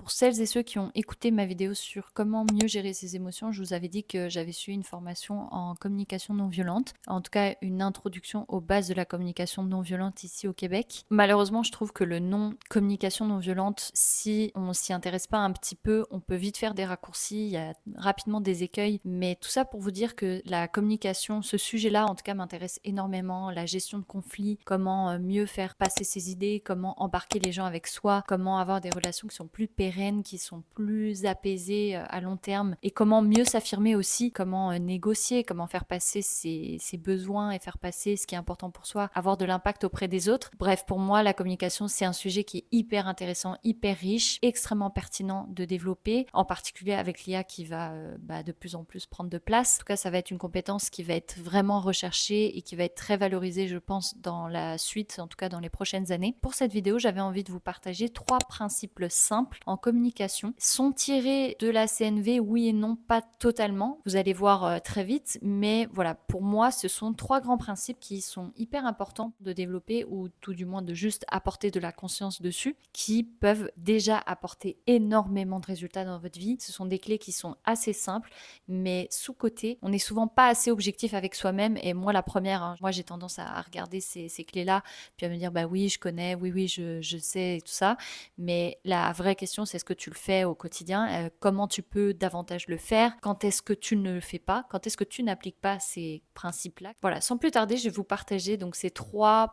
Pour celles et ceux qui ont écouté ma vidéo sur comment mieux gérer ses émotions, je vous avais dit que j'avais suivi une formation en communication non violente, en tout cas une introduction aux bases de la communication non violente ici au Québec. Malheureusement, je trouve que le nom communication non violente, si on s'y intéresse pas un petit peu, on peut vite faire des raccourcis, il y a rapidement des écueils, mais tout ça pour vous dire que la communication, ce sujet-là en tout cas m'intéresse énormément, la gestion de conflits, comment mieux faire passer ses idées, comment embarquer les gens avec soi, comment avoir des relations qui sont plus pérennes, qui sont plus apaisées à long terme, et comment mieux s'affirmer aussi, comment négocier, comment faire passer ses besoins et faire passer ce qui est important pour soi, avoir de l'impact auprès des autres. Bref, pour moi, la communication, c'est un sujet qui est hyper intéressant, hyper riche, extrêmement pertinent de développer, en particulier avec l'IA qui va de plus en plus prendre de place. En tout cas, ça va être une compétence qui va être vraiment recherchée et qui va être très valorisée, je pense, dans la suite, en tout cas dans les prochaines années. Pour cette vidéo, j'avais envie de vous partager 3 principes simples en communication. Sont tirés de la CNV, oui et non, pas totalement. Vous allez voir très vite, mais voilà, pour moi, ce sont 3 grands principes qui sont hyper importants de développer, ou tout du moins de juste apporter de la conscience dessus, qui peuvent déjà apporter énormément de résultats dans votre vie. Ce sont des clés qui sont assez simples, mais sous-cotées. On n'est souvent pas assez objectif avec soi-même, et moi la première, hein, moi j'ai tendance à regarder ces clés-là, puis à me dire bah oui, je connais, oui, je sais et tout ça, mais la vraie question c'est est-ce que tu le fais au quotidien, comment tu peux davantage le faire, quand est-ce que tu ne le fais pas, quand est-ce que tu n'appliques pas ces principes-là. Voilà, sans plus tarder, je vais vous partager donc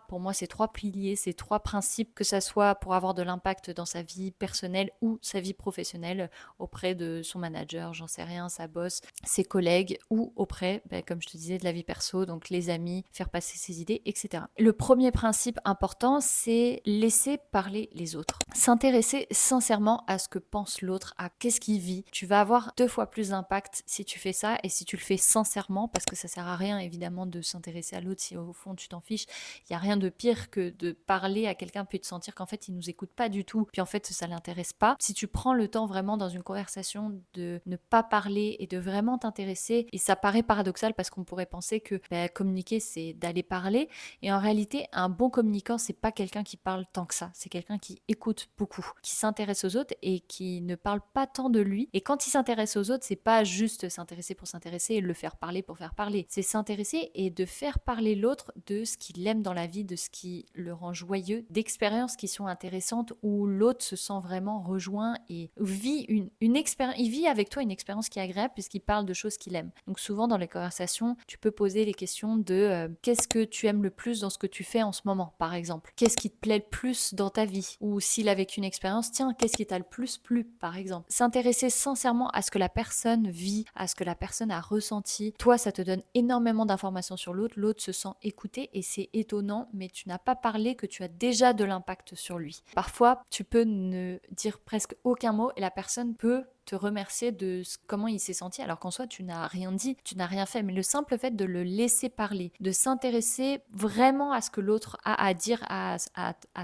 pour moi ces 3 piliers, ces 3 principes, que ça soit pour avoir de l'impact dans sa vie personnelle ou sa vie professionnelle auprès de son manager, j'en sais rien, sa boss, ses collègues, ou auprès, comme je te disais, de la vie perso, donc les amis, faire passer ses idées, etc. Le premier principe important, c'est laisser parler les autres. S'intéresser sincèrement à ce que pense l'autre, à qu'est-ce qu'il vit. Tu vas avoir 2 fois plus d'impact si tu fais ça, et si tu le fais sincèrement, parce que ça sert à rien évidemment de s'intéresser à l'autre si au fond tu t'en fiches. Il n'y a rien de pire que de parler à quelqu'un puis de sentir qu'en fait il nous écoute pas du tout, puis en fait ça l'intéresse pas. Si tu prends le temps vraiment dans une conversation de ne pas parler et de vraiment t'intéresser, et ça paraît paradoxal parce qu'on pourrait penser que communiquer c'est d'aller parler, et en réalité un bon communicant c'est pas quelqu'un qui parle tant que ça, c'est quelqu'un qui écoute beaucoup, qui s'intéresse aux autres et qui ne parle pas tant de lui. Et quand il s'intéresse aux autres, c'est pas juste s'intéresser pour s'intéresser et le faire parler pour faire parler, c'est s'intéresser et de faire parler l'autre de ce qu'il aime dans la vie, de ce qui le rend joyeux, d'expériences qui sont intéressantes où l'autre se sent vraiment rejoint et vit une expérience, il vit avec toi une expérience qui est agréable puisqu'il parle de choses qu'il aime. Donc souvent dans les conversations, tu peux poser les questions de qu'est-ce que tu aimes le plus dans ce que tu fais en ce moment, par exemple. Qu'est-ce qui te plaît le plus dans ta vie? Ou s'il a vécu une expérience, tiens, qu'est-ce qui t'a le plus plu, par exemple? S'intéresser sincèrement à ce que la personne vit, à ce que la personne a ressenti. Toi, ça te donne énormément d'informations sur l'autre, l'autre se sent écouté, et c'est étonnant, mais tu n'as pas parlé que tu as déjà de l'impact sur lui. Parfois, tu peux ne dire presque aucun mot et la personne peut te remercier de comment il s'est senti, alors qu'en soi tu n'as rien dit, tu n'as rien fait, mais le simple fait de le laisser parler, de s'intéresser vraiment à ce que l'autre a à dire, à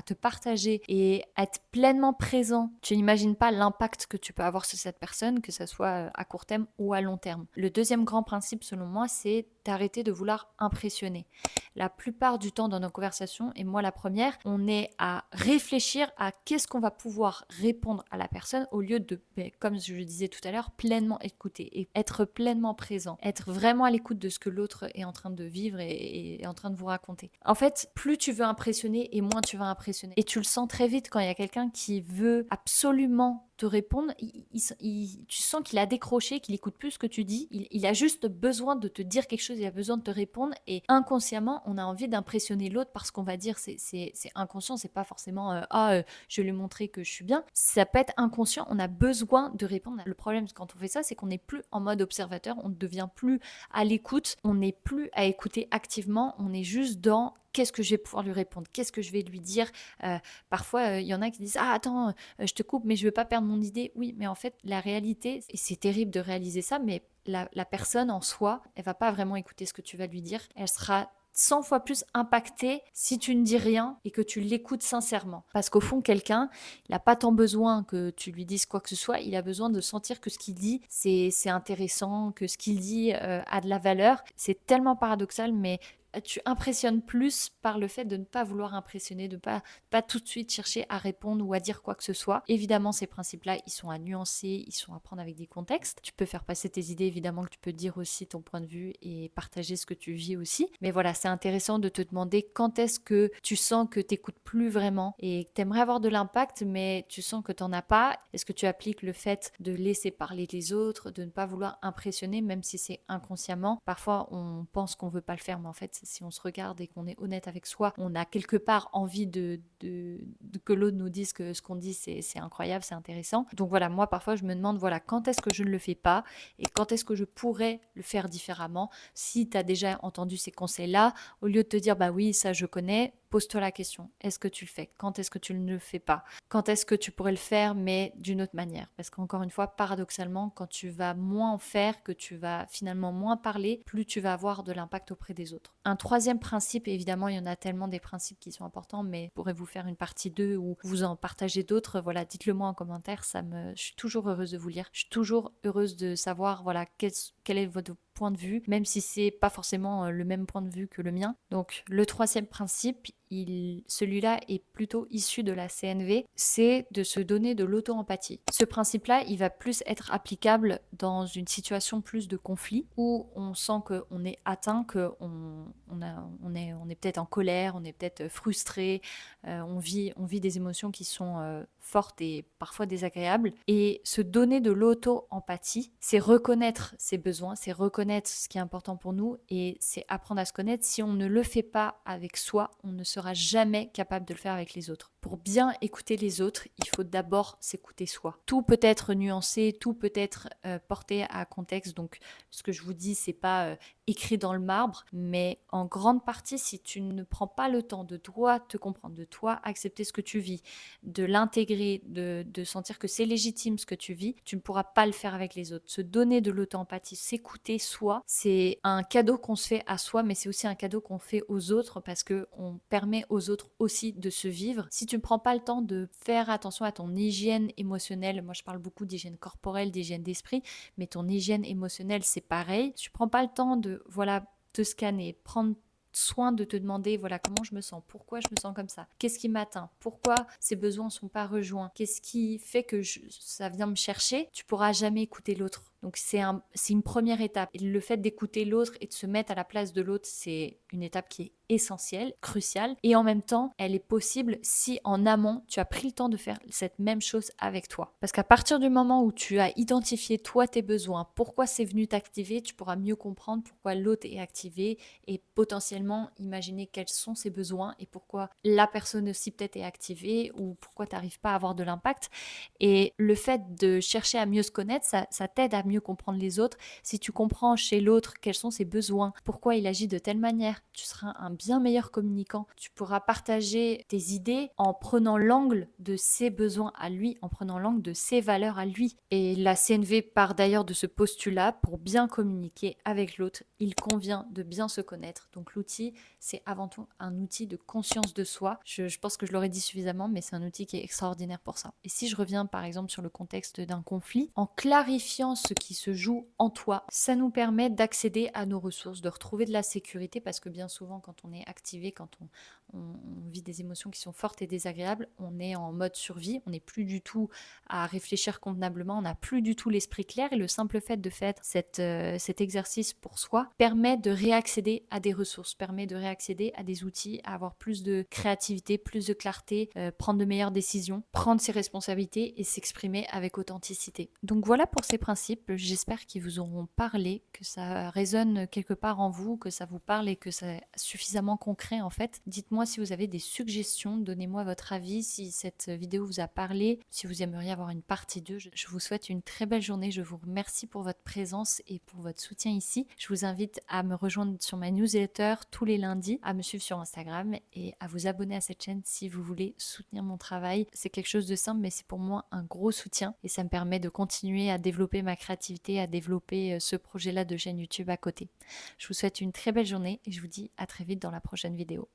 te partager et être pleinement présent, tu n'imagines pas l'impact que tu peux avoir sur cette personne, que ce soit à court terme ou à long terme. Le deuxième grand principe selon moi, c'est d'arrêter de vouloir impressionner. La plupart du temps dans nos conversations, et moi la première, on est à réfléchir à qu'est-ce qu'on va pouvoir répondre à la personne au lieu de, comme je le disais tout à l'heure, pleinement écouter et être pleinement présent, être vraiment à l'écoute de ce que l'autre est en train de vivre et est en train de vous raconter. En fait, plus tu veux impressionner et moins tu vas impressionner. Et tu le sens très vite quand il y a quelqu'un qui veut absolument te répondre, tu sens qu'il a décroché, qu'il écoute plus ce que tu dis, il a juste besoin de te dire quelque chose, il a besoin de te répondre, et inconsciemment on a envie d'impressionner l'autre parce qu'on va dire c'est inconscient, c'est pas forcément je vais lui montrer que je suis bien, ça peut être inconscient, on a besoin de répondre. Le problème quand on fait ça, c'est qu'on n'est plus en mode observateur, on ne devient plus à l'écoute, on n'est plus à écouter activement, on est juste dans qu'est-ce que je vais pouvoir lui répondre, qu'est-ce que je vais lui dire. Parfois il y en a qui disent ah attends, je te coupe mais je veux pas perdre mon idée. Oui, mais en fait la réalité, et c'est terrible de réaliser ça, mais la personne en soi, elle va pas vraiment écouter ce que tu vas lui dire, elle sera 100 fois plus impacté si tu ne dis rien et que tu l'écoutes sincèrement. Parce qu'au fond, quelqu'un, il n'a pas tant besoin que tu lui dises quoi que ce soit, il a besoin de sentir que ce qu'il dit, c'est intéressant, que ce qu'il dit a de la valeur. C'est tellement paradoxal, mais tu impressionnes plus par le fait de ne pas vouloir impressionner, de pas tout de suite chercher à répondre ou à dire quoi que ce soit. Évidemment, ces principes-là, ils sont à nuancer, ils sont à prendre avec des contextes. Tu peux faire passer tes idées, évidemment que tu peux dire aussi ton point de vue et partager ce que tu vis aussi. Mais voilà, c'est intéressant de te demander quand est-ce que tu sens que tu n'écoutes plus vraiment et que tu aimerais avoir de l'impact, mais tu sens que tu n'en as pas. Est-ce que tu appliques le fait de laisser parler les autres, de ne pas vouloir impressionner, même si c'est inconsciemment? Parfois, on pense qu'on veut pas le faire, mais en fait, si on se regarde et qu'on est honnête avec soi, on a quelque part envie de que l'autre nous dise que ce qu'on dit, c'est incroyable, c'est intéressant. Donc voilà, moi, parfois, je me demande, voilà, quand est-ce que je ne le fais pas et quand est-ce que je pourrais le faire différemment? Si tu as déjà entendu ces conseils-là, au lieu de te dire, bah oui, ça, je connais, pose-toi la question. Est-ce que tu le fais? Quand est-ce que tu ne le fais pas? Quand est-ce que tu pourrais le faire, mais d'une autre manière? Parce qu'encore une fois, paradoxalement, quand tu vas moins en faire, que tu vas finalement moins parler, plus tu vas avoir de l'impact auprès des autres. Un troisième principe, évidemment, il y en a tellement des principes qui sont importants, mais pourrez-vous faire une partie 2 ou vous en partagez d'autres? Voilà, dites-le moi en commentaire, je suis toujours heureuse de vous lire. Je suis toujours heureuse de savoir, voilà, quel est votre point de vue, même si c'est pas forcément le même point de vue que le mien. Donc, le troisième principe, celui-là est plutôt issu de la CNV, c'est de se donner de l'auto-empathie. Ce principe-là, il va plus être applicable dans une situation plus de conflit, où on sent qu'on est atteint, on est peut-être en colère, on est peut-être frustré, on vit des émotions qui sont fortes et parfois désagréables. Et se donner de l'auto-empathie, c'est reconnaître ses besoins, c'est reconnaître ce qui est important pour nous et c'est apprendre à se connaître. Si on ne le fait pas avec soi, on ne sera jamais capable de le faire avec les autres. Pour bien écouter les autres, il faut d'abord s'écouter soi. Tout peut être nuancé, tout peut être porté à contexte. Donc, ce que je vous dis, c'est pas écrit dans le marbre, mais en grande partie, si tu ne prends pas le temps de toi te comprendre, de toi accepter ce que tu vis, de l'intégrer, de sentir que c'est légitime ce que tu vis, tu ne pourras pas le faire avec les autres. Se donner de l'auto-empathie, s'écouter soi, c'est un cadeau qu'on se fait à soi, mais c'est aussi un cadeau qu'on fait aux autres parce qu'on permet aux autres aussi de se vivre. Si tu ne prends pas le temps de faire attention à ton hygiène émotionnelle, moi je parle beaucoup d'hygiène corporelle, d'hygiène d'esprit, mais ton hygiène émotionnelle c'est pareil. Si tu prends pas le temps de te scanner, prendre soin de te demander voilà comment je me sens, pourquoi je me sens comme ça, qu'est-ce qui m'atteint, pourquoi ces besoins ne sont pas rejoints, qu'est-ce qui fait que ça vient me chercher, tu pourras jamais écouter l'autre. Donc c'est une première étape. Et le fait d'écouter l'autre et de se mettre à la place de l'autre, c'est une étape qui est essentielle, cruciale. Et en même temps, elle est possible si en amont, tu as pris le temps de faire cette même chose avec toi. Parce qu'à partir du moment où tu as identifié toi tes besoins, pourquoi c'est venu t'activer, tu pourras mieux comprendre pourquoi l'autre est activé et potentiellement imaginer quels sont ses besoins et pourquoi la personne aussi peut-être est activée ou pourquoi tu n'arrives pas à avoir de l'impact. Et le fait de chercher à mieux se connaître, ça t'aide à mieux comprendre les autres. Si tu comprends chez l'autre quels sont ses besoins, pourquoi il agit de telle manière, tu seras un bien meilleur communicant. Tu pourras partager tes idées en prenant l'angle de ses besoins à lui, en prenant l'angle de ses valeurs à lui. Et la CNV part d'ailleurs de ce postulat: pour bien communiquer avec l'autre, il convient de bien se connaître. Donc l'outil, c'est avant tout un outil de conscience de soi. Je pense que je l'aurais dit suffisamment, mais c'est un outil qui est extraordinaire pour ça. Et si je reviens par exemple sur le contexte d'un conflit, en clarifiant ce qui se joue en toi, ça nous permet d'accéder à nos ressources, de retrouver de la sécurité, parce que bien souvent quand on est activé, quand on vit des émotions qui sont fortes et désagréables, on est en mode survie, on n'est plus du tout à réfléchir convenablement, on n'a plus du tout l'esprit clair, et le simple fait de faire cet exercice pour soi permet de réaccéder à des ressources, permet de réaccéder à des outils, à avoir plus de créativité, plus de clarté, prendre de meilleures décisions, prendre ses responsabilités et s'exprimer avec authenticité. Donc voilà pour ces principes, j'espère qu'ils vous auront parlé, que ça résonne quelque part en vous, que ça vous parle et que c'est suffisamment concret en fait. Dites-moi si vous avez des suggestions, donnez-moi votre avis, si cette vidéo vous a parlé, si vous aimeriez avoir une partie 2. Je vous souhaite une très belle journée, je vous remercie pour votre présence et pour votre soutien ici. Je vous invite à me rejoindre sur ma newsletter tous les lundis, à me suivre sur Instagram et à vous abonner à cette chaîne si vous voulez soutenir mon travail. C'est quelque chose de simple, mais c'est pour moi un gros soutien et ça me permet de continuer à développer ma créativité, à développer ce projet-là de chaîne YouTube à côté. Je vous souhaite une très belle journée et je vous dis à très vite dans la prochaine vidéo.